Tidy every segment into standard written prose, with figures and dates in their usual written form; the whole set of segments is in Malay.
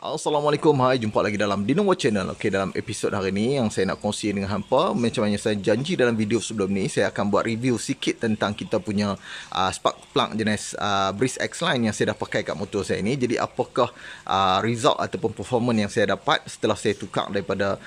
Assalamualaikum, hai, jumpa lagi dalam Dinomo Channel. Okey, dalam episod hari ni yang saya nak kongsi dengan hampa, macam yang saya janji dalam video sebelum ni, saya akan buat review sikit tentang kita punya spark plug jenis Breeze X Line yang saya dah pakai kat motor saya ni. Jadi apakah result ataupun performance yang saya dapat setelah saya tukar daripada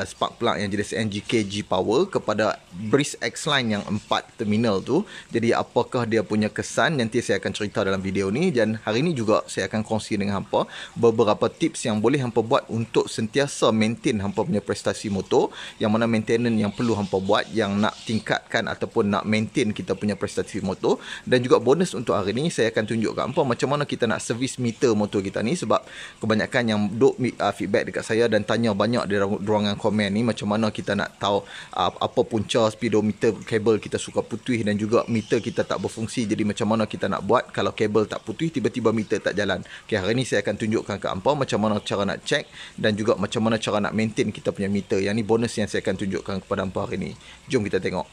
spark plug yang jenis NGK G Power kepada Breeze X Line yang 4 terminal tu. Jadi apakah dia punya kesan, nanti saya akan cerita dalam video ni. Dan hari ni juga saya akan kongsi dengan hampa beberapa tips yang boleh hampa buat untuk sentiasa maintain hampa punya prestasi motor, yang mana maintenance yang perlu hampa buat yang nak tingkatkan ataupun nak maintain kita punya prestasi motor. Dan juga bonus untuk hari ni, saya akan tunjuk kat hampa macam mana kita nak servis meter motor kita ni, sebab kebanyakan yang duk feedback dekat saya dan tanya banyak di ruangan komen ni, macam mana kita nak tahu apa punca speedometer kabel kita suka putih dan juga meter kita tak berfungsi. Jadi macam mana kita nak buat kalau kabel tak putih, tiba-tiba meter tak jalan. Okay, hari ni saya akan tunjukkan ke hampa macam mana cara nak check dan juga macam mana cara nak maintain kita punya meter. Yang ni bonus yang saya akan tunjukkan kepada hampa hari ni. Jom kita tengok.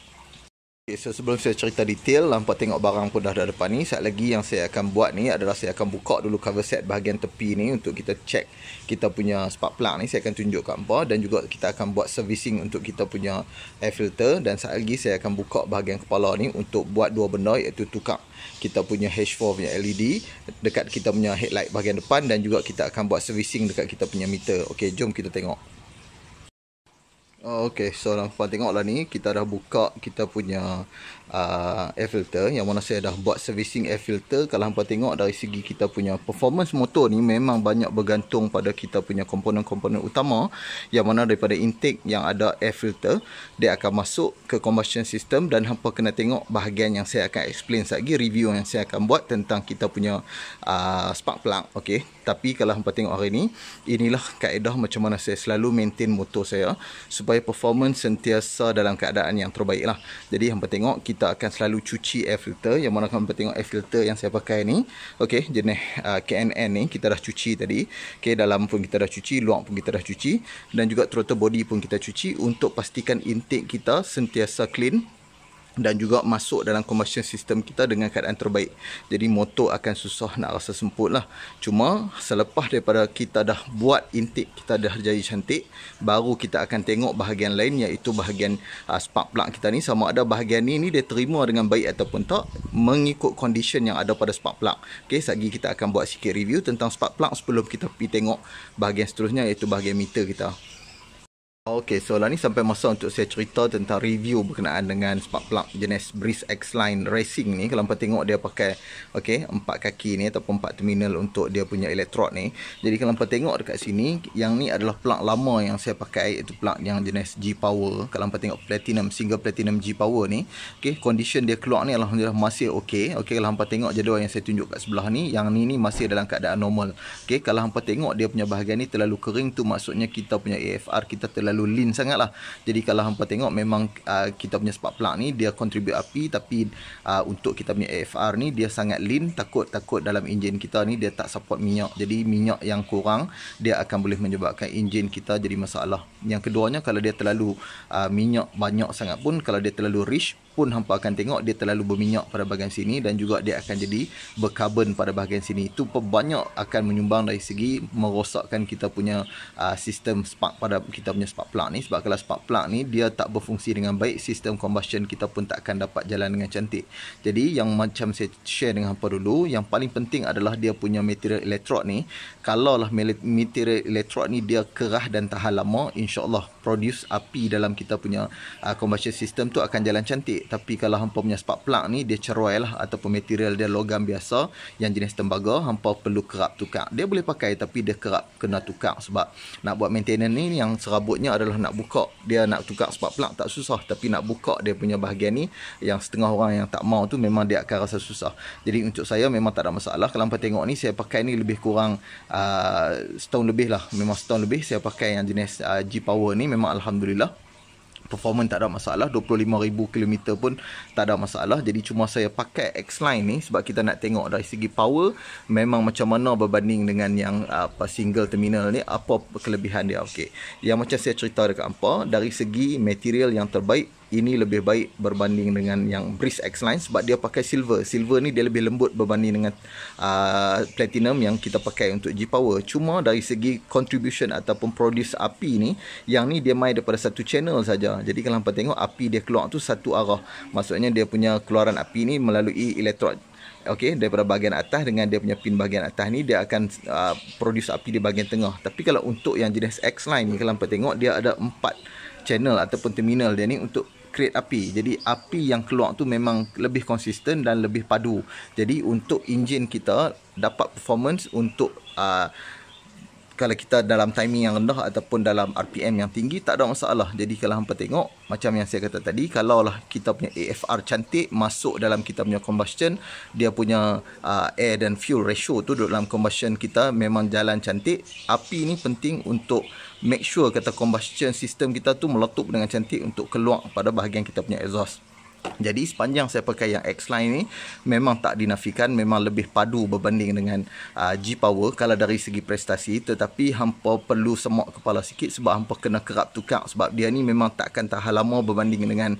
Okay, so sebelum saya cerita detail, hampa tengok barang pun dah ada depan ni. Sekejap lagi yang saya akan buat ni adalah saya akan buka dulu cover set bahagian tepi ni untuk kita check kita punya spark plug ni. Saya akan tunjuk kat hampa dan juga kita akan buat servicing untuk kita punya air filter. Dan sekejap lagi saya akan buka bahagian kepala ni untuk buat dua benda, iaitu tukar kita punya H4 punya LED dekat kita punya headlight bahagian depan, dan juga kita akan buat servicing dekat kita punya meter. Okey, jom kita tengok. Okey, so nampak tengoklah ni, kita dah buka kita punya air filter, yang mana saya dah buat servicing air filter. Kalau hampa tengok dari segi kita punya performance motor ni, memang banyak bergantung pada kita punya komponen-komponen utama, yang mana daripada intake yang ada air filter, dia akan masuk ke combustion system. Dan hampa kena tengok bahagian yang saya akan explain lagi, review yang saya akan buat tentang kita punya spark plug. Okey, tapi kalau hampa tengok hari ni, inilah kaedah macam mana saya selalu maintain motor saya supaya performance sentiasa dalam keadaan yang terbaik lah. Jadi hampa tengok, kita akan selalu cuci air filter, yang mana hampa tengok air filter yang saya pakai ni, okey, jenis KNN ni kita dah cuci tadi. Okey, dalam pun kita dah cuci, luar pun kita dah cuci, dan juga throttle body pun kita cuci untuk pastikan intake kita sentiasa clean dan juga masuk dalam combustion system kita dengan keadaan terbaik. Jadi motor akan susah nak rasa semput lah. Cuma selepas daripada kita dah buat intake kita dah jadi cantik, baru kita akan tengok bahagian lain, iaitu bahagian spark plug kita ni, sama ada bahagian ni dia terima dengan baik ataupun tak, mengikut condition yang ada pada spark plug. Okay, lagi kita akan buat sikit review tentang spark plug sebelum kita pergi tengok bahagian seterusnya, iaitu bahagian meter kita. Okey, so lah ni sampai masa untuk saya cerita tentang review berkenaan dengan spark plug jenis Breeze X Line Racing ni. Kalau hampa tengok dia pakai okey 4 kaki ni ataupun 4 terminal untuk dia punya elektrod ni. Jadi kalau hampa tengok dekat sini, yang ni adalah plug lama yang saya pakai, iaitu plug yang jenis G Power. Kalau hampa tengok platinum, single platinum G Power ni, okey, condition dia keluar ni alhamdulillah masih okey. Okey, kalau hampa tengok jadual yang saya tunjuk kat sebelah ni, yang ni masih dalam keadaan normal. Okey, kalau hampa tengok dia punya bahagian ni terlalu kering, tu maksudnya kita punya AFR kita terlalu lean sangat lah. Jadi kalau hampa tengok memang kita punya spark plug ni dia contribute api, tapi untuk kita punya AFR ni dia sangat lean. Takut dalam enjin kita ni dia tak support minyak. Jadi minyak yang kurang dia akan boleh menyebabkan enjin kita jadi masalah. Yang keduanya, kalau dia terlalu minyak banyak sangat pun, kalau dia terlalu rich pun, hampa akan tengok dia terlalu berminyak pada bahagian sini, dan juga dia akan jadi berkarbon pada bahagian sini. Itu banyak akan menyumbang dari segi merosakkan kita punya sistem spark pada kita punya spark plug ni. Sebab kalau spark plug ni dia tak berfungsi dengan baik, sistem combustion kita pun tak akan dapat jalan dengan cantik. Jadi yang macam saya share dengan hampa dulu, yang paling penting adalah dia punya material elektrod ni. Kalau lah material elektrod ni dia kerah dan tahan lama, insyaAllah produce api dalam kita punya combustion system tu akan jalan cantik. Tapi kalau hampa punya spark plug ni dia cerai lah, ataupun material dia logam biasa yang jenis tembaga, hampa perlu kerap tukar. Dia boleh pakai tapi dia kerap kena tukar, sebab nak buat maintenance ni yang serabutnya adalah nak buka. Dia nak tukar spark plug tak susah, tapi nak buka dia punya bahagian ni, yang setengah orang yang tak mau tu memang dia akan rasa susah. Jadi untuk saya memang tak ada masalah. Kalau hampa tengok ni, saya pakai ni lebih kurang setahun lebih lah. Memang setahun lebih saya pakai yang jenis G Power ni. Memang alhamdulillah performance tak ada masalah, 25,000 km pun tak ada masalah. Jadi cuma saya pakai X Line ni sebab kita nak tengok dari segi power memang macam mana berbanding dengan yang single terminal ni, apa kelebihan dia. Okey, yang macam saya cerita dekat hampa, dari segi material yang terbaik ini lebih baik berbanding dengan yang Breeze X-Line sebab dia pakai silver. Silver ni dia lebih lembut berbanding dengan platinum yang kita pakai untuk G-Power. Cuma dari segi contribution ataupun produce api ni, yang ni dia main daripada satu channel saja. Jadi kalau hampa tengok api dia keluar tu satu arah. Maksudnya dia punya keluaran api ni melalui elektrod. Okey, daripada bahagian atas dengan dia punya pin bahagian atas ni dia akan produce api di bahagian tengah. Tapi kalau untuk yang jenis X-Line ni, kalau hampa tengok dia ada 4 channel ataupun terminal dia ni untuk create api. Jadi api yang keluar tu memang lebih konsisten dan lebih padu. Jadi untuk enjin kita dapat performance untuk kalau kita dalam timing yang rendah ataupun dalam RPM yang tinggi, tak ada masalah. Jadi kalau hampa tengok, macam yang saya kata tadi, kalaulah kita punya AFR cantik masuk dalam kita punya combustion, dia punya air dan fuel ratio tu dalam combustion kita memang jalan cantik. Api ni penting untuk make sure kata combustion system kita tu meletup dengan cantik untuk keluar pada bahagian kita punya exhaust. Jadi sepanjang saya pakai yang X-Line ni, memang tak dinafikan, memang lebih padu berbanding dengan G-Power kalau dari segi prestasi. Tetapi hampa perlu semak kepala sikit sebab hampa kena kerap tukar, sebab dia ni memang takkan tahan lama berbanding dengan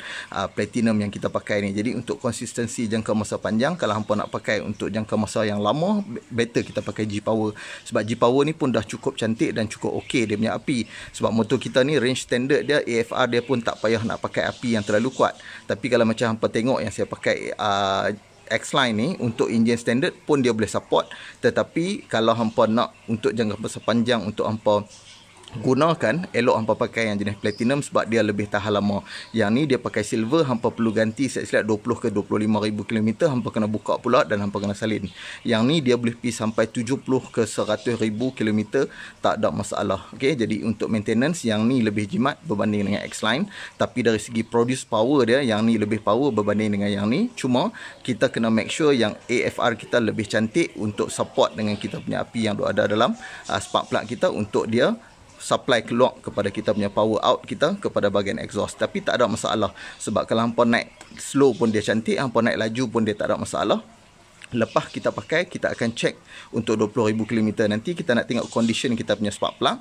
platinum yang kita pakai ni. Jadi untuk konsistensi jangka masa panjang, kalau hampa nak pakai untuk jangka masa yang lama, better kita pakai G-Power. Sebab G-Power ni pun dah cukup cantik dan cukup okey dia punya api. Sebab motor kita ni range standard dia, AFR dia pun tak payah nak pakai api yang terlalu kuat. Tapi kalau macam hampa tengok yang saya pakai X-Line ni, untuk enjin standard pun dia boleh support. Tetapi kalau hampa nak untuk jangka masa panjang untuk hampa gunakan, elok hampa pakai yang jenis platinum sebab dia lebih tahan lama. Yang ni dia pakai silver, hampa perlu ganti saya silap 20 ke 25 ribu kilometer, hampa kena buka pula dan hampa kena salin. Yang ni dia boleh pergi sampai 70 ke 100 ribu kilometer, tak ada masalah. Okay, jadi untuk maintenance yang ni lebih jimat berbanding dengan X-Line. Tapi dari segi produce power dia, yang ni lebih power berbanding dengan yang ni. Cuma kita kena make sure yang AFR kita lebih cantik untuk support dengan kita punya api yang ada dalam spark plug kita, untuk dia supply keluar kepada kita punya power out kita kepada bahagian exhaust. Tapi tak ada masalah sebab kalau hampa naik slow pun dia cantik, hampa naik laju pun dia tak ada masalah. Lepas kita pakai, kita akan check untuk 20,000 km nanti, kita nak tengok condition kita punya spark plug.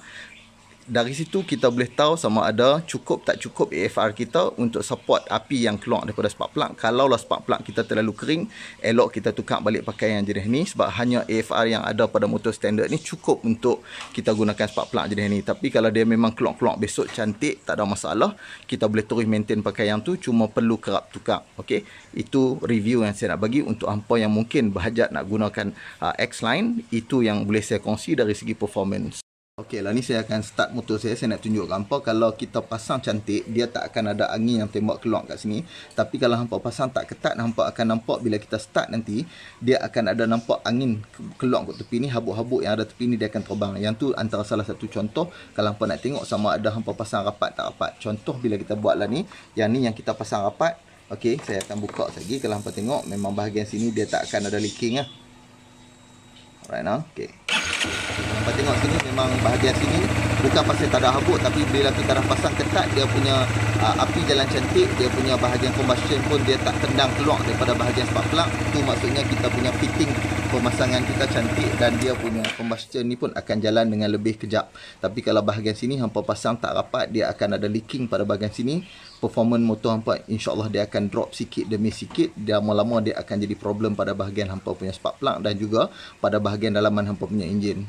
Dari situ kita boleh tahu sama ada cukup tak cukup AFR kita untuk support api yang keluar daripada spark plug. Kalaulah spark plug kita terlalu kering, elok kita tukar balik pakai yang jenis ni, sebab hanya AFR yang ada pada motor standard ni cukup untuk kita gunakan spark plug jenis ni. Tapi kalau dia memang keluar-keluar besok cantik, tak ada masalah, kita boleh terus maintain pakai yang tu, cuma perlu kerap tukar. Okey, itu review yang saya nak bagi untuk hampa yang mungkin berhajat nak gunakan X-Line. Itu yang boleh saya kongsi dari segi performance. Okey lah, ni saya akan start motor saya nak tunjuk ke hampa. Kalau kita pasang cantik, dia tak akan ada angin yang tembak keluar kat sini. Tapi kalau hampa pasang tak ketat, hampa akan nampak bila kita start nanti, dia akan ada nampak angin keluar kat tepi ni, habuk-habuk yang ada tepi ni dia akan terbang. Yang tu antara salah satu contoh kalau hampa nak tengok sama ada hampa pasang rapat tak rapat. Contoh bila kita buat lah ni, yang yang kita pasang rapat. Okey, saya akan buka lagi. Kalau hampa tengok, memang bahagian sini dia tak akan ada leaking lah. Alright now, okey. Nampak tengok sini memang bahagian sini bukan pasal tak ada habuk, tapi bila kita dah pasang ketat, dia punya api jalan cantik, dia punya bahagian combustion pun dia tak tendang keluar daripada bahagian spark plug. Itu maksudnya kita punya fitting pemasangan kita cantik dan dia punya combustion ni pun akan jalan dengan lebih kejap. Tapi kalau bahagian sini hampa pasang tak rapat, dia akan ada leaking pada bahagian sini. Performance motor hampa insyaAllah dia akan drop sikit demi sikit. Dia lama-lama dia akan jadi problem pada bahagian hampa punya spark plug dan juga pada bahagian dalaman hampa punya enjin.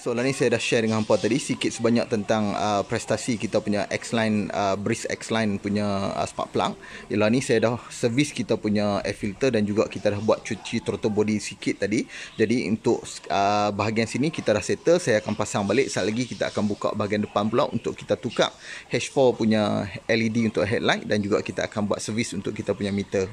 So lah ni saya dah share dengan hampa tadi sikit sebanyak tentang prestasi kita punya X-Line, Breeze X-Line punya spark plug. Ialah ni saya dah servis kita punya air filter dan juga kita dah buat cuci throttle body sikit tadi. Jadi untuk bahagian sini kita dah settle, saya akan pasang balik. Sekejap lagi kita akan buka bahagian depan pula untuk kita tukar H4 punya LED untuk headlight dan juga kita akan buat servis untuk kita punya meter.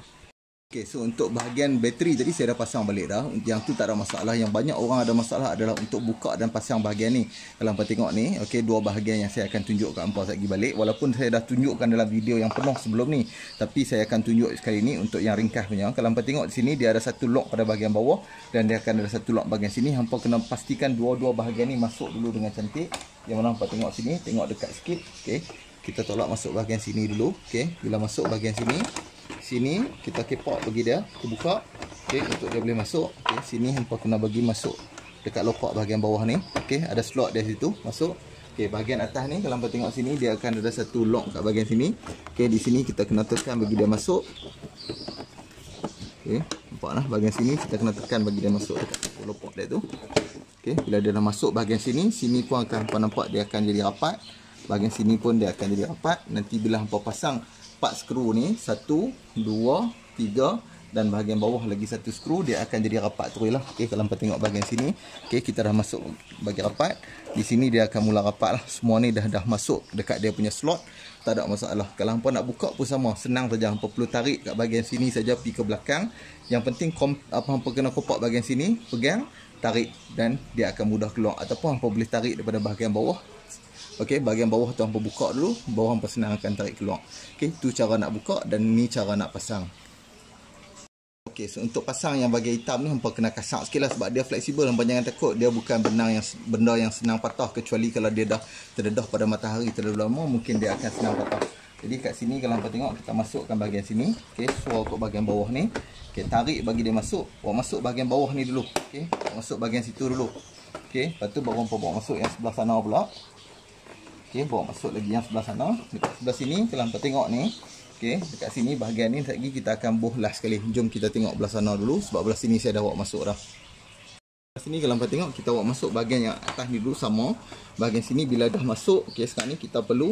Okay, so untuk bahagian bateri tadi saya dah pasang balik dah. Yang tu tak ada masalah. Yang banyak orang ada masalah adalah untuk buka dan pasang bahagian ni. Kalau hampa tengok ni, okey, dua bahagian yang saya akan tunjuk kat hampa sekejap balik. Walaupun saya dah tunjukkan dalam video yang penuh sebelum ni, tapi saya akan tunjuk sekali ni untuk yang ringkas punya. Kalau hampa tengok di sini, dia ada satu lock pada bahagian bawah dan dia akan ada satu lock bahagian sini. Hampa kena pastikan dua-dua bahagian ni masuk dulu dengan cantik. Yang mana hampa tengok sini, tengok dekat sikit. Okey, kita tolak masuk bahagian sini dulu. Okey, bila masuk bahagian sini kita kepak bagi dia, kita buka. Okey, untuk dia boleh masuk. Okey, sini hampa kena bagi masuk dekat lopak bahagian bawah ni. Okey, ada slot dia situ, masuk. Okey, bahagian atas ni kalau hampa tengok sini dia akan ada satu lock kat bahagian sini. Okey, di sini kita kena tekan bagi dia masuk. Okey, nampaklah bahagian sini kita kena tekan bagi dia masuk dekat lopok dia tu. Okey, bila dia dah masuk bahagian sini, sini pun akan hampa nampak dia akan jadi rapat. Bahagian sini pun dia akan jadi rapat. Nanti bila hampa pasang part skru ni 1, 2, 3 dan bahagian bawah lagi satu skru, dia akan jadi rapat terus lah. Okey, kalau hampa tengok bahagian sini, okey, kita dah masuk bagi rapat. Di sini dia akan mula rapat lah. Semua ni dah masuk dekat dia punya slot. Tak ada masalah. Kalau hampa nak buka pun sama, senang saja. Hampa perlu tarik kat bahagian sini saja pergi ke belakang. Yang penting hampa kena kopak bahagian sini, pegang, tarik dan dia akan mudah keluar. Ataupun hampa boleh tarik daripada bahagian bawah. Okey, bahagian bawah tu hampa buka dulu, bawah hampa senang akan tarik keluar. Okey, tu cara nak buka dan ni cara nak pasang. Okey, so untuk pasang yang bahagian hitam ni hampa kena kasar sikit lah sebab dia fleksibel. Hampa jangan takut, dia bukan benda yang senang patah, kecuali kalau dia dah terdedah pada matahari terlalu lama, mungkin dia akan senang patah. Jadi kat sini kalau hampa tengok, kita masukkan bahagian sini. Okey, so untuk bahagian bawah ni, okey, tarik bagi dia masuk. Bawa masuk bahagian bawah ni dulu. Okey, masuk bahagian situ dulu. Okey, lepas tu baru hampa bawa masuk yang sebelah sana pula. Okey, bawa masuk lagi yang sebelah sana. Dekat sebelah sini kalau hampa tengok ni, okey, dekat sini bahagian ni lagi kita akan buh last sekali. Jom kita tengok belah sana dulu sebab belah sini saya dah bawa masuk dah. Belah sini kalau hampa tengok, kita bawa masuk bahagian yang atas ni dulu sama. Bahagian sini bila dah masuk, okey, sekarang ni kita perlu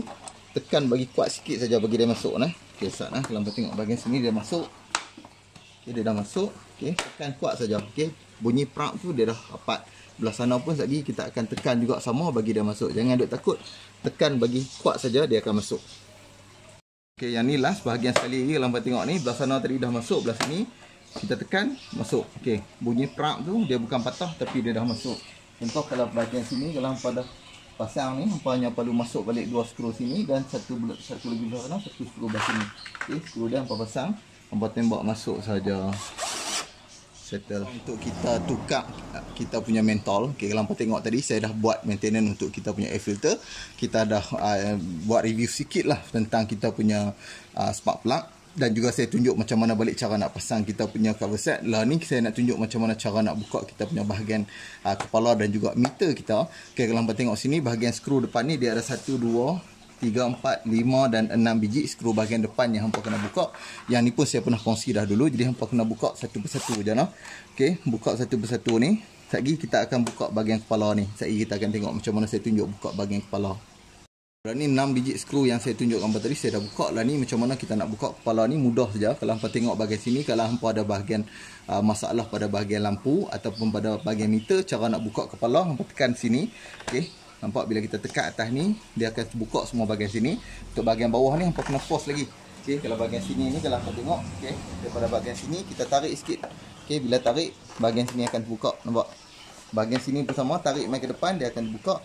tekan bagi kuat sikit saja bagi dia masuk nah. Okey, sat nah. Kalau hampa tengok bahagian sini dia masuk. Okey, dia dah masuk. Okey, tekan kuat saja. Okey, bunyi prak tu dia dah rapat. Belah sana pun lagi kita akan tekan juga sama bagi dia masuk. Jangan duk takut. Tekan bagi kuat saja dia akan masuk. Okey, yang ni last bahagian sekali lagi kalau hampa tengok ni, belah sana tadi dah masuk, belah sini kita tekan masuk. Okey, bunyi prak tu dia bukan patah tapi dia dah masuk. Contoh kalau bahagian sini kalau hampa dah pasang ni, hampa hanya perlu masuk balik dua skru sini dan satu lagi belah sana, satu skru belah sini. Okey, skru dia hampa pasang, hampa tembak masuk saja. Settle. Untuk kita tukar kita punya mentol. Okey, kalau hampa tengok tadi saya dah buat maintenance untuk kita punya air filter. Kita dah buat review sikit lah tentang kita punya spark plug. Dan juga saya tunjuk macam mana balik cara nak pasang kita punya cover set. Lah ni saya nak tunjuk macam mana cara nak buka kita punya bahagian kepala dan juga meter kita. Okey, kalau hampa tengok sini bahagian skru depan ni dia ada 1, 2, 3, 4, 5 dan 6 biji skru bahagian depan yang hampa kena buka. Yang ni pun saya pernah kongsi dah dulu. Jadi hampa kena buka satu persatu je nah. Okey, buka satu persatu ni. Sekejap kita akan buka bahagian kepala ni. Sekejap kita akan tengok macam mana saya tunjuk buka bahagian kepala. Ni 6 biji skru yang saya tunjuk hampa tadi saya dah buka. Lah ni macam mana kita nak buka kepala ni, mudah saja. Kalau hampa tengok bahagian sini, kalau hampa ada bahagian masalah pada bahagian lampu ataupun pada bahagian meter, cara nak buka kepala hampa tekan sini. Okey, nampak bila kita tekan atas ni dia akan buka semua bahagian sini. Untuk bahagian bawah ni hampa kena pause lagi. Okey, kalau bahagian sini ni kalau hampa tengok, okey, daripada bahagian sini kita tarik sikit. Okey, bila tarik bahagian sini akan terbuka, nampak? Bahagian sini pun sama, tarik mai ke depan dia akan terbuka.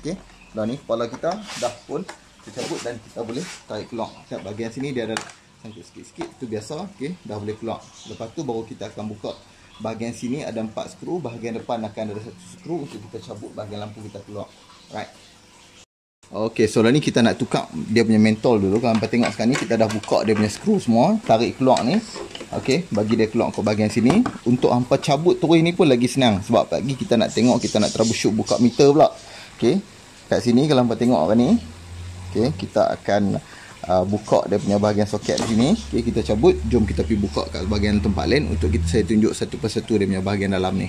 Okey. Dah ni kepala kita dah pun tercabut dan kita boleh tarik keluar. Bahagian sini dia ada sangkut sikit-sikit, tu biasa. Okey, dah boleh keluar. Lepas tu baru kita akan buka. Bahagian sini ada 4 skru, bahagian depan akan ada 1 skru untuk kita cabut bahagian lampu kita keluar. Right. Okey, so lah ni kita nak tukar dia punya mentol dulu. Kalau hampa tengok sekarang ni kita dah buka dia punya skru semua, tarik keluar ni. Okey, bagi dia keluar ke bahagian sini. Untuk hampa cabut terus ni pun lagi senang sebab lagi kita nak tengok, kita nak troubleshoot buka meter pula. Okey. Kat sini kalau hampa tengok orang ni, okey, kita akan buka dia punya bahagian soket di sini. Okey, kita cabut. Jom kita pergi buka kat bahagian tempat lain untuk saya tunjuk satu persatu dia punya bahagian dalam ni.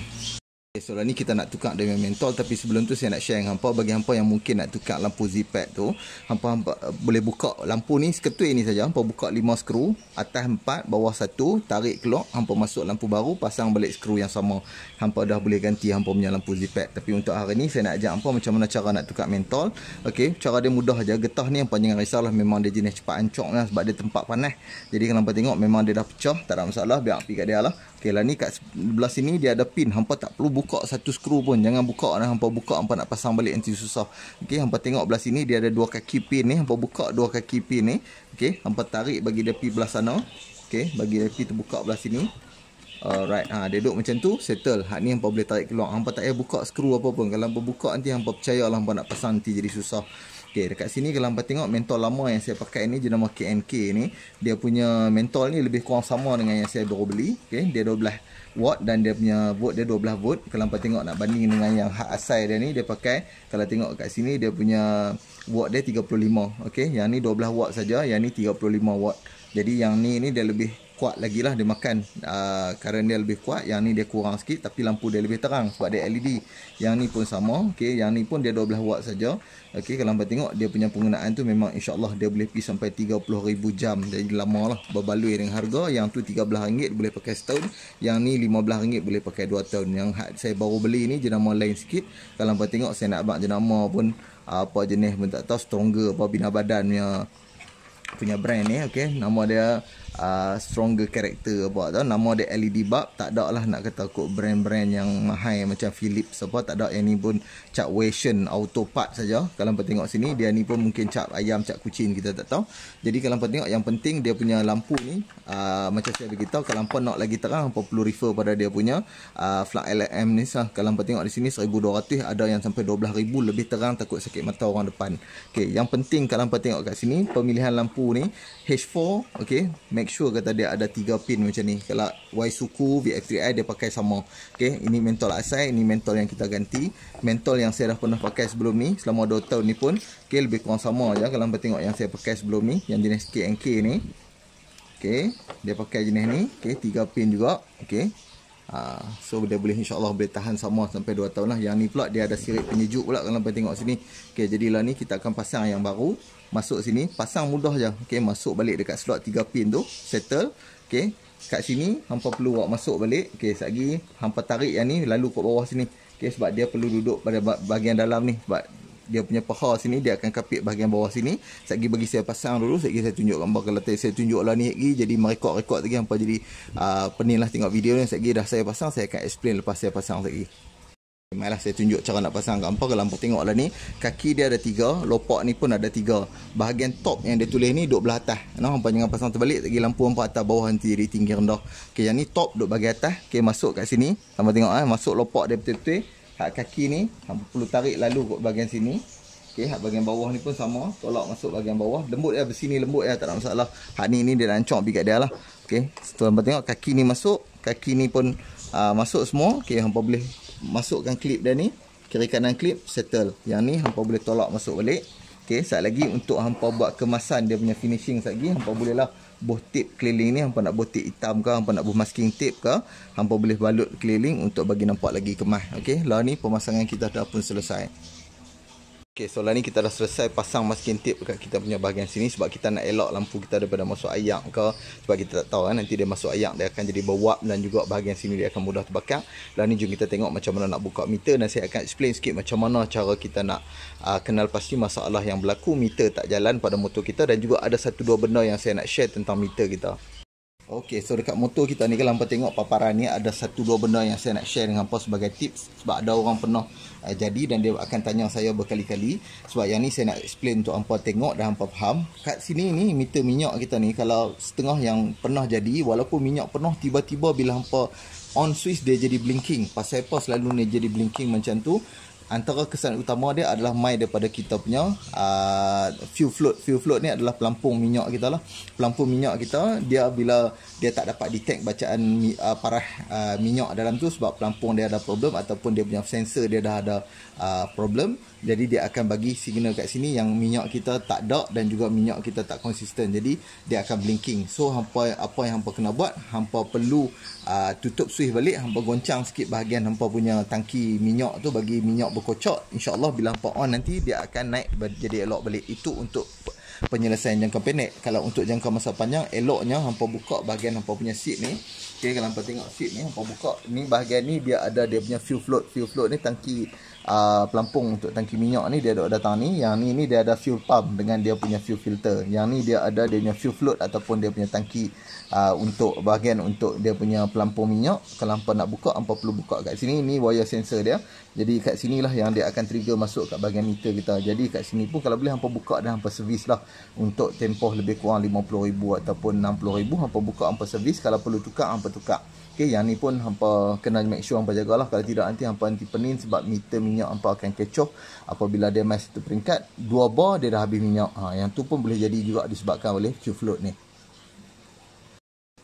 Okay, so lah ni kita nak tukar dia punya mentol, tapi sebelum tu saya nak share dengan hampa, bagi hampa yang mungkin nak tukar lampu Z-pad tu, hampa boleh buka lampu ni seketui ni saja. Hampa buka 5 skru, atas 4, bawah 1, tarik keluar, hampa masuk lampu baru, pasang balik skru yang sama. Hampa dah boleh ganti hampa punya lampu Z-pad. Tapi untuk hari ni saya nak ajak hampa macam mana cara nak tukar mentol. Okey, cara dia mudah aja. Getah ni hampa jangan risaulah, memang dia jenis cepat ancok lah sebab dia tempat panas. Jadi kalau hampa tengok memang dia dah pecah, tak ada masalah, biar pergi kat dia lah. Okey, lah ni kat belah sini dia ada pin. Hampa tak perlu buka satu skru pun. Jangan buka nah, hampa buka hampa nak pasang balik nanti susah. Okey, hampa tengok belah sini dia ada 2 kaki pin ni. Hampa buka 2 kaki pin ni. Okey, hampa tarik bagi dia pi belah sana. Okey, bagi dia pi terbuka belah sini. Alright, dia duduk macam tu, settle. Hak ni hampa boleh tarik keluar. Hampa tak payah buka skru apa pun. Kalau hampa buka nanti hampa percayalah hampa nak pasang nanti jadi susah. Okey, dekat sini kalau hampa tengok mentol lama yang saya pakai ni jenama KNK ni, dia punya mentol ni lebih kurang sama dengan yang saya baru beli. Okey, dia 12 watt dan dia punya volt dia 12 volt. Kalau hampa tengok nak banding dengan yang hak asal dia ni, dia pakai, kalau tengok kat sini dia punya watt dia 35. Okey, yang ni 12 watt saja, yang ni 35 watt. Jadi yang ni dia lebih kuat lagi lah dia makan. Current dia lebih kuat, yang ni dia kurang sikit tapi lampu dia lebih terang sebab dia LED. Yang ni pun sama. Okey, yang ni pun dia 12 watt saja. Okey, kalau hampa tengok dia punya penggunaan tu memang insya-Allah dia boleh pergi sampai 30,000 jam. Jadi lama lah berbaloi dengan harga. Yang tu RM13 boleh pakai setahun, yang ni RM15 boleh pakai 2 tahun. Yang saya baru beli ni jenama lain sikit. Kalau hampa tengok saya nak abang jenama pun apa jenis pun tak tahu, Stronger apa bina badan punya brand ni. Okey, nama dia Stronger Character apa tau, nama dia LED bulb. Tak ada lah nak kata kot brand-brand yang mahal macam Philips apa, tak ada. Yang ni pun cap Wation auto part saja. Kalau hampa tengok sini dia ni pun mungkin cap ayam, cap kucing, kita tak tahu. Jadi kalau hampa tengok yang penting dia punya lampu ni macam saya beritahu, kalau hampa nak lagi terang hampa perlu refer pada dia punya flat LM ni sah. Kalau hampa tengok di sini 1200, ada yang sampai 12,000 lebih terang, takut sakit mata orang depan. Okey, yang penting kalau hampa tengok kat sini pemilihan lampu ni H4, okey, make sure kata dia ada 3 pin macam ni. Kalau Y-Suku, VF3i dia pakai sama. Okey, ini mentol asal, ini mentol yang kita ganti. Mentol yang saya dah pernah pakai sebelum ni selama 2 tahun ni pun okey, lebih kurang sama aja. Kalau hampa tengok yang saya pakai sebelum ni, yang jenis KNK ni, okey, dia pakai jenis ni, okey, 3 pin juga. Okey, so dia boleh insya-Allah boleh tahan sama sampai 2 tahun lah. Yang ni pula dia ada sirip penyejuk pula kalau hampa tengok sini. Okey, jadilah ni kita akan pasang yang baru. Masuk sini, pasang mudah je. Okey, masuk balik dekat slot 3 pin tu, settle. Okey, kat sini hampa perlu buat masuk balik. Okey, sekali hampa tarik yang ni lalu kat bawah sini. Okey, sebab dia perlu duduk pada bahagian dalam ni, sebab dia punya paha sini dia akan kapit bahagian bawah sini. Sekali bagi saya pasang dulu, sekali saya tunjuk gambar. Kalau saya tunjuk lah ni lagi jadi merekod lagi hampa jadi pening lah tengok video ni. Sekali dah saya pasang, saya akan explain lepas saya pasang sekali. Malah saya tunjuk cara nak pasang kat hampa. Kalau hampa tengok lah ni, kaki dia ada 3, lopak ni pun ada 3. Bahagian top yang dia tulis ni duduk belah atas. Hampa jangan pasang terbalik, lagi lampu hampa atas bawah nanti jadi tinggi rendah. Okey, yang ni top duduk bahagian atas. Okey, masuk kat sini. Hampa tengok masuk lopak dia betul-betul. Hak kaki ni hampa perlu tarik lalu kat bahagian sini. Okey, hak bahagian bawah ni pun sama, tolak masuk bahagian bawah. Lembut ya, besi ni lembut ya, tak ada masalah. Hak ni dia dah ancok pergi kat dia lah. Okey, setelah hampa tengok kaki ni masuk, kaki ni pun masuk semua. Okey, hampa boleh masukkan klip dia ni, kiri kanan klip, settle. Yang ni hampa boleh tolak masuk balik. Okey, sat lagi untuk hampa buat kemasan dia punya finishing sat lagi, hampa boleh lah boh tape keliling ni. Hampa nak boh tape hitam ke, hampa nak boh masking tape ke, hampa boleh balut keliling untuk bagi nampak lagi kemas. Okey, lah ni pemasangan kita dah pun selesai. Okey, so lah ni kita dah selesai pasang masking tape dekat kita punya bahagian sini, sebab kita nak elak lampu kita daripada masuk ayak ke, sebab kita tak tahu nanti dia masuk ayak dia akan jadi berwap dan juga bahagian sini dia akan mudah terbakar. Lah ni jom kita tengok macam mana nak buka meter dan saya akan explain sikit macam mana cara kita nak kenal pasti masalah yang berlaku meter tak jalan pada motor kita, dan juga ada 1-2 benda yang saya nak share tentang meter kita. Okey, so dekat motor kita ni kalau hampa tengok paparan ni ada 1-2 benda yang saya nak share dengan hampa sebagai tips, sebab ada orang pernah jadi dan dia akan tanya saya berkali-kali. Sebab yang ni saya nak explain untuk hampa tengok dan hampa faham. Kat sini ni meter minyak kita ni, kalau setengah yang pernah jadi, walaupun minyak penuh, tiba-tiba bila hampa on switch dia jadi blinking. Pasal apa selalu dia jadi blinking macam tu? Antara kesan utama dia adalah mai daripada kita punya fuel float. Fuel float ni adalah pelampung minyak kita lah. Pelampung minyak kita, dia bila dia tak dapat detect bacaan parah minyak dalam tu, sebab pelampung dia ada problem ataupun dia punya sensor dia dah ada problem, jadi dia akan bagi signal kat sini yang minyak kita tak ada dan juga minyak kita tak konsisten. Jadi dia akan blinking. So apa yang hampa kena buat, hampa perlu tutup switch balik, hampa goncang sikit bahagian hampa punya tangki minyak tu bagi minyak berkocok. InsyaAllah bila hampa on nanti dia akan naik jadi elok balik. Itu untuk penyelesaian jangka pendek. Kalau untuk jangka masa panjang, eloknya hampa buka bahagian hampa punya seat ni. Okey, kalau hampa tengok seat ni, hampa buka ni bahagian ni dia ada dia punya fuel float. Fuel float ni tangki pelampung untuk tangki minyak ni dia ada datang ni. Yang ni dia ada fuel pump dengan dia punya fuel filter. Yang ni dia ada dia punya fuel float ataupun dia punya tangki untuk bahagian untuk dia punya pelampung minyak. Kalau hampa nak buka, hampa perlu buka kat sini. Ni wire sensor dia. Jadi kat sinilah yang dia akan trigger masuk kat bahagian meter kita. Jadi kat sini pun kalau boleh hampa buka dan hampa servis lah untuk tempoh lebih kurang 50,000 ataupun 60,000. Hampa buka, hampa servis. Kalau perlu tukar, hampa tukar. Okey, yang ni pun hampa kena make sure hampa jagalah, kalau tidak nanti pening sebab meter minyak hampa akan kecoh apabila dia mai satu peringkat 2 bar dia dah habis minyak. Yang tu pun boleh jadi juga disebabkan oleh Q-float ni.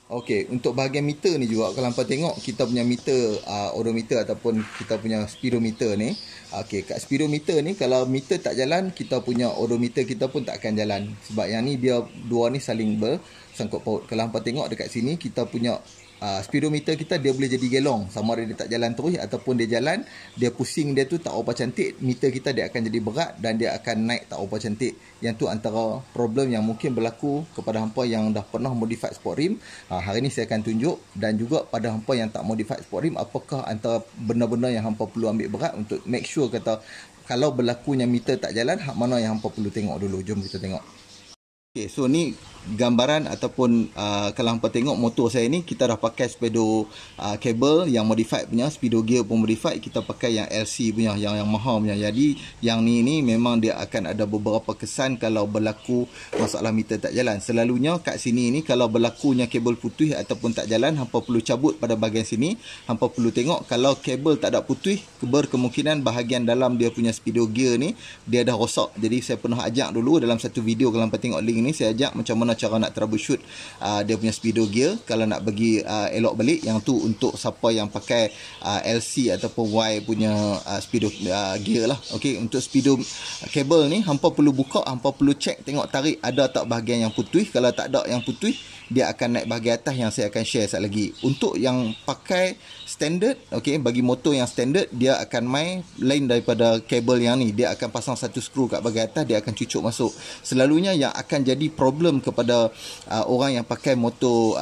Okey, untuk bahagian meter ni juga kalau hampa tengok kita punya meter odometer ataupun kita punya speedometer ni. Okey, kat speedometer ni kalau meter tak jalan, kita punya odometer kita pun tak akan jalan. Sebab yang ni dia dua ni saling bersangkut paut. Kalau hampa tengok dekat sini kita punya speedometer kita dia boleh jadi gelong, sama ada dia tak jalan terus ataupun dia jalan, dia pusing dia tu tak apa cantik, meter kita dia akan jadi berat dan dia akan naik tak apa cantik. Yang tu antara problem yang mungkin berlaku kepada hampa yang dah pernah modified sport rim. Hari ni saya akan tunjuk, dan juga pada hampa yang tak modified sport rim, apakah antara benda-benda yang hampa perlu ambil berat untuk make sure kata kalau berlakunya meter tak jalan, hak mana yang hampa perlu tengok dulu. Jom kita tengok. Okay, so ni gambaran ataupun kalau hampa tengok motor saya ni, kita dah pakai speedo kabel yang modified punya, speedo gear pun modified, kita pakai yang LC punya, yang mahal punya. Jadi yang ni memang dia akan ada beberapa kesan kalau berlaku masalah meter tak jalan. Selalunya kat sini ni kalau berlakunya kabel putus ataupun tak jalan, hampa perlu cabut pada bahagian sini. Hampa perlu tengok kalau kabel tak ada putus, berkemungkinan bahagian dalam dia punya speedo gear ni dia dah rosak. Jadi saya pernah ajak dulu dalam satu video, kalau hampa tengok link ni, saya ajak macam mana cara nak troubleshoot dia punya speedo gear kalau nak bagi elok balik. Yang tu untuk siapa yang pakai LC ataupun Y punya speedo gear lah. Okey, untuk speedo kabel ni hampa perlu buka, hampa perlu check tengok tarik ada tak bahagian yang putus. Kalau tak ada yang putus, dia akan naik bahagian atas yang saya akan share sekejap lagi. Untuk yang pakai standard, okey, bagi motor yang standard, dia akan main lain daripada kabel yang ni. Dia akan pasang satu skru kat bahagian atas, dia akan cucuk masuk. Selalunya yang akan jadi problem kepada orang yang pakai motor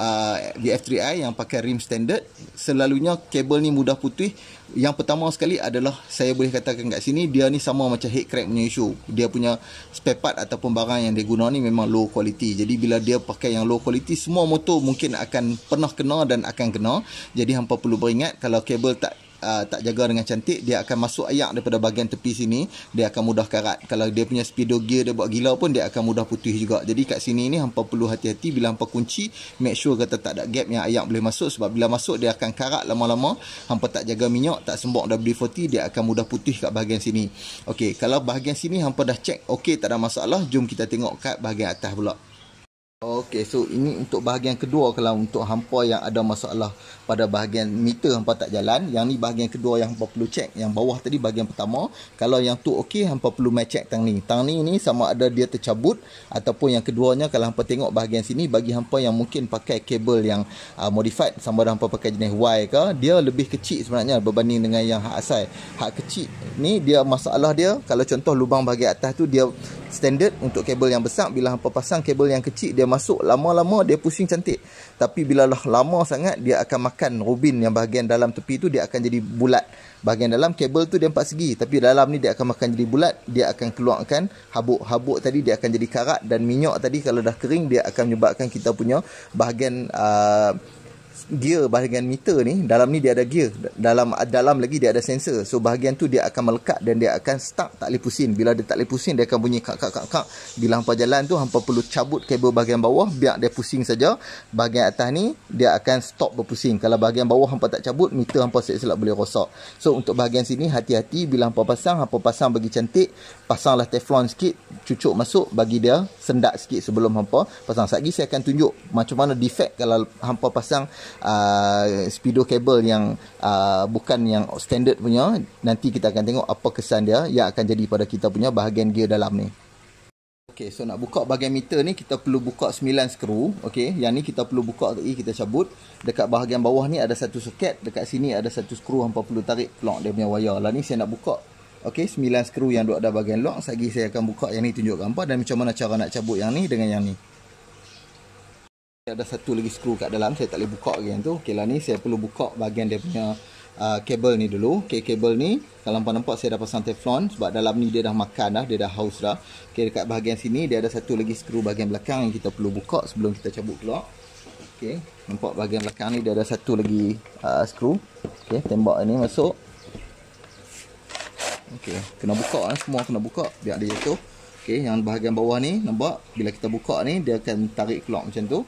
VF3i yang pakai rim standard, selalunya kabel ni mudah putus. Yang pertama sekali adalah, saya boleh katakan kat sini, dia ni sama macam head crank punya isu. Dia punya spare part ataupun barang yang dia guna ni memang low quality. Jadi bila dia pakai yang low quality, semua motor mungkin akan pernah kena dan akan kena. Jadi hampa perlu beringat, kalau kabel tak jaga dengan cantik, dia akan masuk ayak daripada bahagian tepi sini, dia akan mudah karat. Kalau dia punya speedo gear dia buat gila pun, dia akan mudah putus juga. Jadi kat sini ni hampa perlu hati-hati bila hampa kunci, make sure kata tak ada gap yang ayak boleh masuk, sebab bila masuk dia akan karat lama-lama. Hampa tak jaga minyak, tak sembok WD-40, dia akan mudah putus kat bahagian sini. Okey, kalau bahagian sini hampa dah check okey, tak ada masalah, jom kita tengok kat bahagian atas pula. Okey, so ini untuk bahagian kedua. Kalau untuk hampa yang ada masalah pada bahagian meter hampa tak jalan, yang ni bahagian kedua yang hampa perlu check. Yang bawah tadi bahagian pertama, kalau yang tu okey, hampa perlu mai check tang ni. Tang ni sama ada dia tercabut, ataupun yang keduanya kalau hampa tengok bahagian sini, bagi hampa yang mungkin pakai kabel yang modified, sama ada hampa pakai jenis Y ke, dia lebih kecil sebenarnya berbanding dengan yang hak asal. Hak kecil ni dia masalah dia, kalau contoh lubang bahagian atas tu dia standard untuk kabel yang besar, bila hampa pasang kabel yang kecil, dia masuk lama-lama dia pusing cantik. Tapi bila lama sangat, dia akan makan robin yang bahagian dalam tepi tu, dia akan jadi bulat. Bahagian dalam kabel tu dia 4 segi, tapi dalam ni dia akan makan jadi bulat, dia akan keluarkan habuk-habuk tadi, dia akan jadi karat, dan minyak tadi kalau dah kering, dia akan menyebabkan kita punya bahagian gear, bahagian meter ni, dalam ni dia ada gear, dalam lagi dia ada sensor. So bahagian tu dia akan melekat dan dia akan stuck, tak boleh pusing. Bila dia tak boleh pusing, dia akan bunyi kak. Bila hampa jalan tu, hampa perlu cabut kabel bahagian bawah, biar dia pusing saja. Bahagian atas ni dia akan stop berpusing. Kalau bahagian bawah hampa tak cabut, meter hampa silap boleh rosak. So untuk bahagian sini hati-hati bila hampa pasang bagi cantik. Pasanglah teflon sikit, cucuk masuk, bagi dia sendak sikit sebelum hampa pasang. Sekejap lagi saya akan tunjuk macam mana defect kalau hampa pasang speedo kabel yang bukan yang standard punya. Nanti kita akan tengok apa kesan dia yang akan jadi pada kita punya bahagian gear dalam ni. Okey, so nak buka bahagian meter ni, kita perlu buka 9 skru. Okey, yang ni kita perlu buka tadi, kita cabut. Dekat bahagian bawah ni ada satu soket, dekat sini ada satu skru, hampa perlu tarik keluar dia punya wire. Lah ni saya nak buka. Okey, 9 skru yang ada bahagian lock. Sekejap saya akan buka yang ni, tunjuk hampa dan macam mana cara nak cabut yang ni dengan yang ni. Ada satu lagi skru kat dalam, saya tak boleh buka lagi yang tu. Okey, lah ni saya perlu buka bahagian dia punya kabel ni dulu. Okey, kabel ni kalau hampa nampak saya dah pasang teflon, sebab dalam ni dia dah makan dah, dia dah haus dah. Okey, dekat bahagian sini dia ada satu lagi skru bahagian belakang yang kita perlu buka sebelum kita cabut keluar. Okey, nampak bahagian belakang ni dia ada satu lagi skru. Okey, tembak ni masuk. Okey, kena buka semua kena buka biar dia jatuh. Okey, yang bahagian bawah ni nampak bila kita buka ni dia akan tarik keluar macam tu.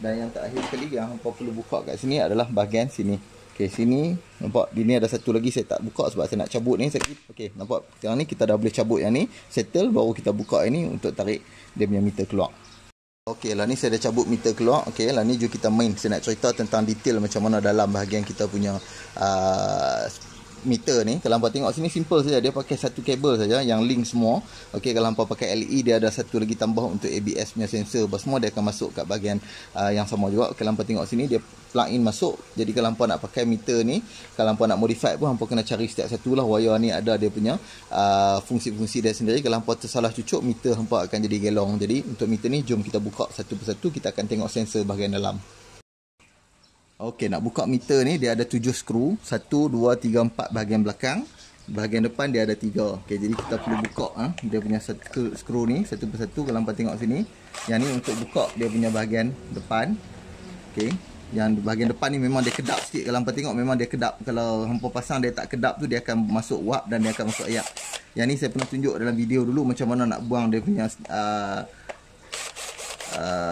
Dan yang terakhir sekali yang hampa perlu buka kat sini adalah bahagian sini. Okey, sini nampak di ni ada satu lagi saya tak buka sebab saya nak cabut ni sekejap. Okey, nampak sekarang ni kita dah boleh cabut yang ni, settle, baru kita buka yang ni untuk tarik dia punya meter keluar. Okey, lah ni saya dah cabut meter keluar. Okey, lah ni jom kita main. Saya nak cerita tentang detail macam mana dalam bahagian kita punya meter ni. Kalau hampa tengok sini simple saja, dia pakai satu kabel saja yang link semua. Okey, kalau hampa pakai LE dia ada satu lagi tambah untuk ABS punya sensor. Semua dia akan masuk kat bahagian yang sama juga. Kalau hampa tengok sini dia plug in masuk. Jadi kalau hampa nak pakai meter ni, kalau hampa nak modify pun hampa kena cari setiap satu lah. Wire ni ada dia punya fungsi-fungsi dia sendiri. Kalau hampa tersalah cucuk, meter hampa akan jadi gelong. Jadi untuk meter ni jom kita buka satu persatu, kita akan tengok sensor bahagian dalam. Okey, nak buka meter ni dia ada 7 skru. 1, 2, 3, 4 bahagian belakang. Bahagian depan dia ada 3. Okey, jadi kita perlu buka dia punya skru ni satu persatu. Kalau hampa tengok sini, yang ni untuk buka dia punya bahagian depan. Okey, yang bahagian depan ni memang dia kedap sikit. Kalau hampa tengok memang dia kedap. Kalau hampa pasang dia tak kedap tu, dia akan masuk wap dan dia akan masuk ayak. Yang ni saya pernah tunjuk dalam video dulu macam mana nak buang dia punya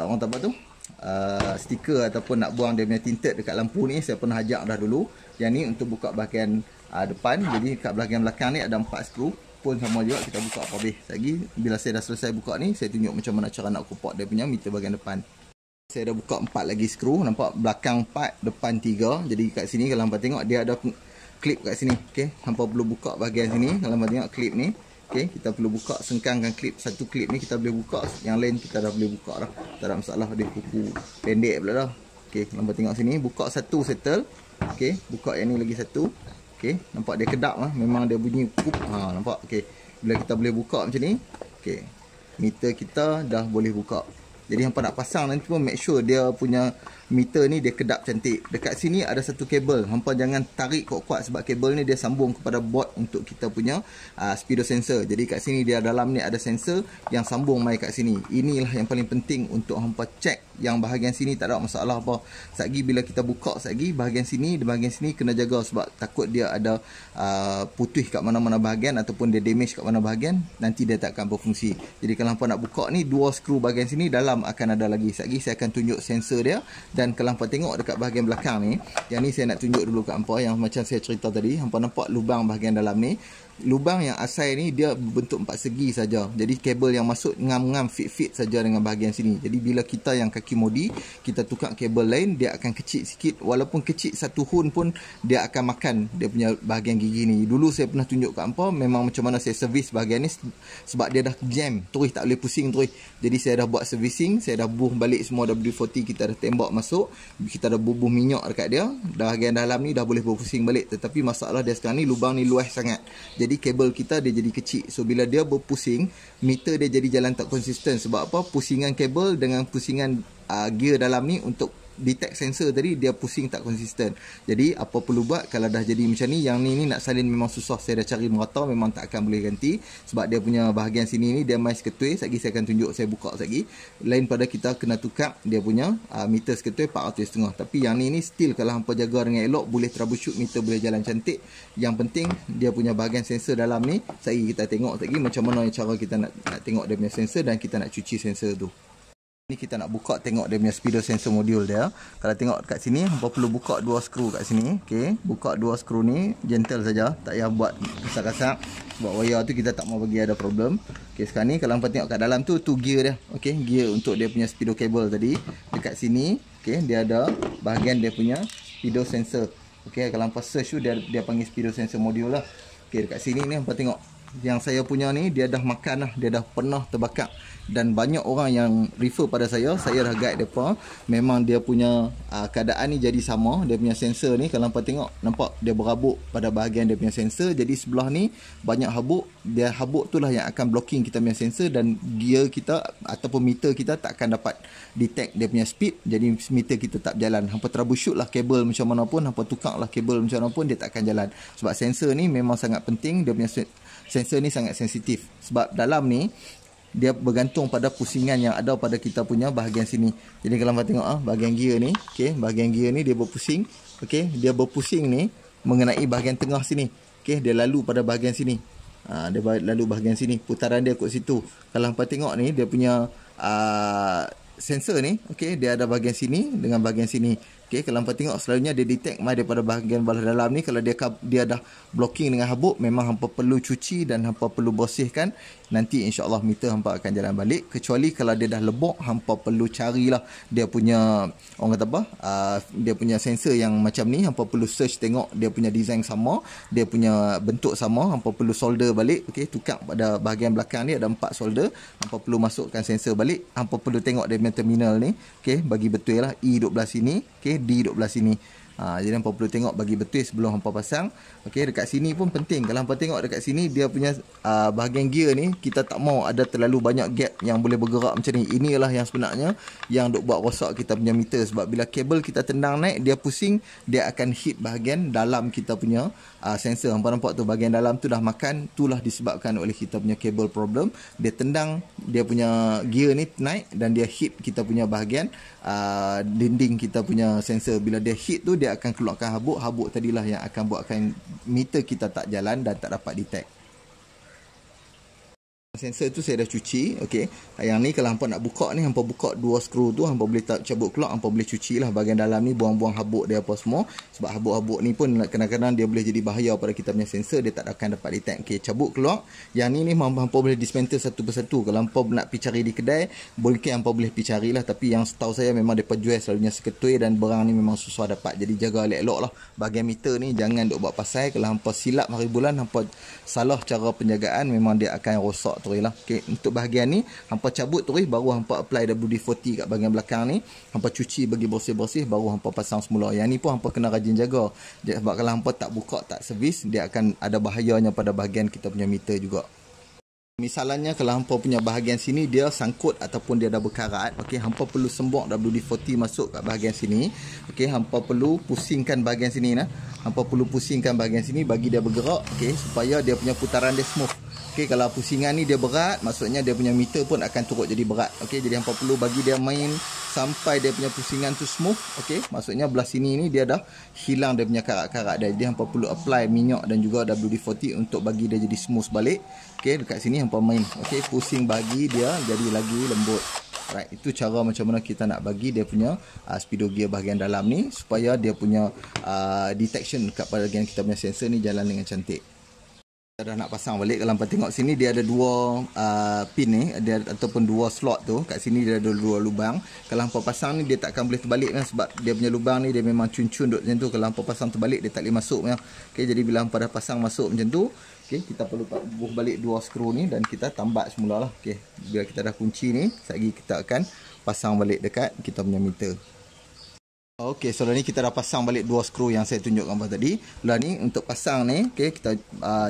orang tak apa tu, stiker ataupun nak buang dia punya tinted dekat lampu ni. Saya pernah ajak dah dulu. Yang ni untuk buka bahagian depan. Jadi kat bahagian belakang ni ada 4 skru pun sama juga, kita buka apa habis. Lagi bila saya dah selesai buka ni, saya tunjuk macam mana cara nak kopot dia punya meter bahagian depan. Saya dah buka 4 lagi skru. Nampak belakang 4, depan 3. Jadi kat sini kalau hampa tengok dia ada klip kat sini. Okey, hampa perlu buka bahagian sini. Kalau hampa tengok klip ni, okey, kita perlu buka, sengkangkan klip. Satu klip ni kita boleh buka, yang lain kita dah boleh buka dah. Tak ada masalah, dia kuku pendek pula dah. Okey, hampa tengok sini, buka satu settle. Okey, buka yang ni lagi satu. Okey, nampak dia kedap memang dia bunyi kup. Nampak. Okey, bila kita boleh buka macam ni, okey, meter kita dah boleh buka. Jadi hampa nak pasang nanti pun make sure dia punya meter ni dia kedap cantik. Dekat sini ada satu kabel. Hampa jangan tarik kuat-kuat sebab kabel ni dia sambung kepada board untuk kita punya speedo sensor. Jadi kat sini dia dalam ni ada sensor yang sambung mai kat sini. Inilah yang paling penting untuk hampa check yang bahagian sini tak ada masalah apa. Satgi bila kita buka satgi bahagian sini kena jaga sebab takut dia ada putih kat mana-mana bahagian ataupun dia damage kat mana bahagian, nanti dia tak akan berfungsi. Jadi kalau hampa nak buka ni, 2 skru bahagian sini, dalam akan ada lagi. Satgi saya akan tunjuk sensor dia. Dan kalau hampa tengok dekat bahagian belakang ni, yang ni saya nak tunjuk dulu kat hampa, yang macam saya cerita tadi. Hampa nampak lubang bahagian dalam ni. Lubang yang asal ni dia berbentuk 4 segi saja. Jadi kabel yang masuk ngam-ngam fit-fit saja dengan bahagian sini. Jadi bila kita yang kaki modi, kita tukar kabel lain, dia akan kecil sikit. Walaupun kecil satu hun pun dia akan makan dia punya bahagian gigi ni. Dulu saya pernah tunjuk kat hampa memang macam mana saya servis bahagian ni sebab dia dah jam, terus tak boleh pusing terus. Jadi saya dah buat servicing, saya dah buh balik semua WD-40, kita dah tembak masuk, kita dah bubuh minyak dekat dia. Bahagian dalam ni dah boleh berpusing balik. Tetapi masalah dia sekarang ni lubang ni luas sangat. Jadi kabel kita dia jadi kecil. So bila dia berpusing, meter dia jadi jalan tak konsisten. Sebab apa? Pusingan kabel dengan pusingan gear dalam ni untuk detect sensor tadi dia pusing tak konsisten. Jadi apa perlu buat kalau dah jadi macam ni, yang ni nak salin memang susah. Saya dah cari merata, memang tak akan boleh ganti sebab dia punya bahagian sini ni dia mai seketui. Sekejap saya akan tunjuk, saya buka sekejap. Lain pada kita kena tukar dia punya meter seketui 400.5. Tapi yang ni still kalau hampa jaga dengan elok boleh troubleshoot, meter boleh jalan cantik. Yang penting dia punya bahagian sensor dalam ni, kita tengok sekejap macam mana cara kita nak tengok dia punya sensor dan kita nak cuci sensor tu. Ni kita nak buka tengok dia punya speedo sensor modul dia. Kalau tengok kat sini, hampa perlu buka 2 skru kat sini. Okey, buka 2 skru ni gentle saja, tak payah buat kasar-kasar sebab wire tu kita tak mau bagi ada problem. Okey, sekarang ni kalau hampa tengok kat dalam tu gear dia. Okey, gear untuk dia punya speedo cable tadi. Dekat sini, okey, dia ada bahagian dia punya speedo sensor. Okey, kalau hampa search tu dia panggil speedo sensor modul lah. Okey, dekat sini ni hampa tengok yang saya punya ni dia dah makan dah, dia dah pernah terbakar. Dan banyak orang yang refer pada saya dah guide mereka. Memang dia punya keadaan ni jadi sama. Dia punya sensor ni kalau hampa tengok, nampak dia berabuk pada bahagian dia punya sensor. Jadi sebelah ni banyak habuk. Dia habuk tu lah yang akan blocking kita punya sensor, dan gear kita ataupun meter kita tak akan dapat detect dia punya speed. Jadi meter kita tak berjalan. Hampa troubleshoot lah kabel macam mana pun, hampa tukar lah kabel macam mana pun, dia tak akan jalan. Sebab sensor ni memang sangat penting. Dia punya sensor ni sangat sensitif sebab dalam ni dia bergantung pada pusingan yang ada pada kita punya bahagian sini. Jadi kalau hampa tengok bahagian gear ni, okey, bahagian gear ni dia berpusing. Okey, dia berpusing ni mengenai bahagian tengah sini. Okey, dia lalu pada bahagian sini. Dia lalu bahagian sini, putaran dia kat situ. Kalau hampa tengok ni dia punya sensor ni, okey, dia ada bahagian sini dengan bahagian sini. Okey, kalau hampa tengok selalunya dia detect mai daripada bahagian bawah dalam ni. Kalau dia dah blocking dengan habuk, memang hampa perlu cuci dan hampa perlu bersihkan. Nanti insya-Allah meter hampa akan jalan balik. Kecuali kalau dia dah lebok, hampa perlu carilah dia punya, orang kata apa, dia punya sensor yang macam ni. Hampa perlu search tengok dia punya design sama, dia punya bentuk sama. Hampa perlu solder balik. Okey, tukar pada bahagian belakang ni ada 4 solder. Hampa perlu masukkan sensor balik. Hampa perlu tengok dia punya terminal ni. Okey, bagi betul lah E duduk belah sini. Okey, D duduk belah sini. Jadi hampa perlu tengok bagi betul sebelum hampa pasang. Okey, dekat sini pun penting. Kalau hampa tengok dekat sini, dia punya bahagian gear ni, kita tak mau ada terlalu banyak gap yang boleh bergerak macam ni. Inilah yang sebenarnya yang duk buat rosak kita punya meter. Sebab bila kabel kita tendang naik, dia pusing, dia akan hit bahagian dalam kita punya sensor. Hampa nampak tu, bahagian dalam tu dah makan. Itulah disebabkan oleh kita punya kabel problem. Dia tendang dia punya gear ni naik dan dia hit kita punya bahagian dinding kita punya sensor. Bila dia hit tu, dia akan keluarkan habuk. Habuk tadilah yang akan buatkan meter kita tak jalan dan tak dapat detect. Sensor tu saya dah cuci. Okey, yang ni kalau hampa nak buka ni, hampa buka 2 skru tu, hampa boleh cabut keluar, hampa boleh cuci lah bahagian dalam ni, buang-buang habuk dia apa semua. Sebab habuk-habuk ni pun kadang-kadang dia boleh jadi bahaya pada kita punya sensor, dia tak akan dapat detect. Okey, cabut keluar. Yang ni hampa boleh dismantle satu persatu. Kalau hampa nak pergi cari di kedai, boleh hampa boleh pergi carilah, tapi yang setahu saya memang depa jual selalunya seketui dan barang ni memang susah dapat. Jadi jaga elok-elok lah bahagian meter ni, jangan duk buat pasal. Kalau hampa silap hari bulan, hampa salah cara penjagaan, memang dia akan rosak terus lah. Okay, untuk bahagian ni hampa cabut terus, baru hampa apply WD-40 kat bahagian belakang ni. Hampa cuci bagi bersih-bersih, baru hampa pasang semula. Yang ni pun hampa kena rajin jaga. Sebab kalau hampa tak buka, tak servis, dia akan ada bahayanya pada bahagian kita punya meter juga. Misalnya kalau hampa punya bahagian sini dia sangkut ataupun dia dah berkarat, okey, hampa perlu sembok WD-40 masuk kat bahagian sini. Okey, hampa perlu pusingkan bahagian sini nah. Hampa perlu pusingkan bahagian sini bagi dia bergerak, okey, supaya dia punya putaran dia smooth. Okey, kalau pusingan ni dia berat, maksudnya dia punya meter pun akan turut jadi berat. Okey, jadi hampa perlu bagi dia main sampai dia punya pusingan tu smooth. Okey, maksudnya belah sini ni dia dah hilang dia punya karat-karat dia. Jadi hampa perlu apply minyak dan juga WD-40 untuk bagi dia jadi smooth balik. Okey, dekat sini hampa main. Okey, pusing bagi dia jadi lagi lembut. Right, itu cara macam mana kita nak bagi dia punya speedo gear bahagian dalam ni supaya dia punya detection kat bahagian kita punya sensor ni jalan dengan cantik. Dah nak pasang balik. Kalau hampa tengok sini dia ada 2 pin ni, dia ataupun 2 slot tu. Kat sini dia ada 2 lubang. Kalau hampa pasang ni dia takkan boleh terbalik kan, sebab dia punya lubang ni dia memang cun-cun duk macam tu. Kalau hampa pasang terbalik dia tak boleh masuk kan. Okey, jadi bila hampa dah pasang masuk macam tu, okey, kita perlu buh balik 2 skru ni dan kita tambak semula lah. Okey, bila kita dah kunci ni, sekejap kita akan pasang balik dekat kita punya meter. Okey, so ni kita dah pasang balik 2 skru yang saya tunjuk gambar tadi. Lah ni untuk pasang ni, okey, kita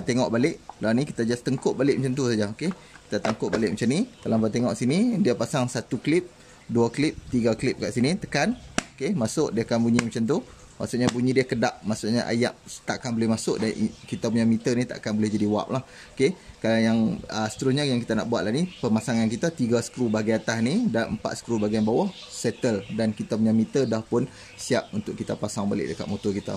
tengok balik. Lah ni kita just tengkuk balik macam tu saja, okey. Kita tengkuk balik macam ni. Kalau hampa tengok sini, dia pasang 1 klip, 2 klip, 3 klip kat sini, tekan. Okey, masuk, dia akan bunyi macam tu. Maksudnya bunyi dia kedap, maksudnya ayat takkan boleh masuk dan kita punya meter ni takkan boleh jadi warp lah. Okey, kalau yang seterusnya yang kita nak buat lah ni, pemasangan kita 3 skru bahagian atas ni dan 4 skru bahagian bawah settle, dan kita punya meter dah pun siap untuk kita pasang balik dekat motor kita.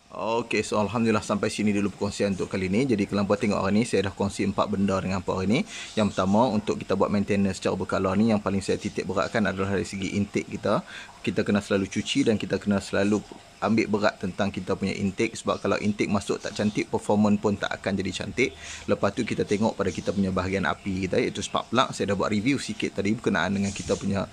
Okey, so alhamdulillah sampai sini dulu perkongsian untuk kali ni. Jadi kalau hampa tengok hari ni, saya dah kongsi 4 benda dengan hampa hari ni. Yang pertama, untuk kita buat maintenance secara berkala ni, yang paling saya titik beratkan adalah dari segi intake kita. Kita kena selalu cuci dan kita kena selalu ambil berat tentang kita punya intake. Sebab kalau intake masuk tak cantik, performance pun tak akan jadi cantik. Lepas tu kita tengok pada kita punya bahagian api kita, iaitu spark plug. Saya dah buat review sikit tadi berkenaan dengan kita punya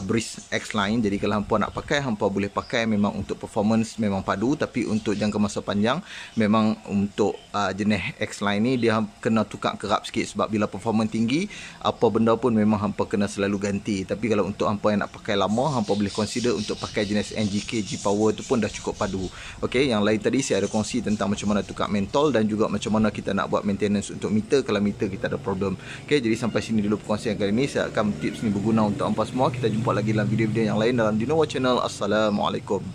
Breeze X-Line. Jadi kalau hampa nak pakai, hampa boleh pakai. Memang untuk performance memang padu, tapi untuk jangka masa panjang, memang untuk jenis X-Line ni dia kena tukar kerap sikit. Sebab bila performance tinggi, apa benda pun memang hampa kena selalu ganti. Tapi kalau untuk hampa yang nak pakai lama, hampa boleh consider untuk pakai jenis NGK G-Power tu pun dah cukup padu. Okey, yang lain tadi saya ada kongsi tentang macam mana tukar mentol dan juga macam mana kita nak buat maintenance untuk meter kalau meter kita ada problem. Okey, jadi sampai sini dulu perkongsian kali ini. Saya akan tips ni berguna untuk hampa semua. Kita jumpa lagi dalam video-video yang lain dalam Dinowa Channel. Assalamualaikum.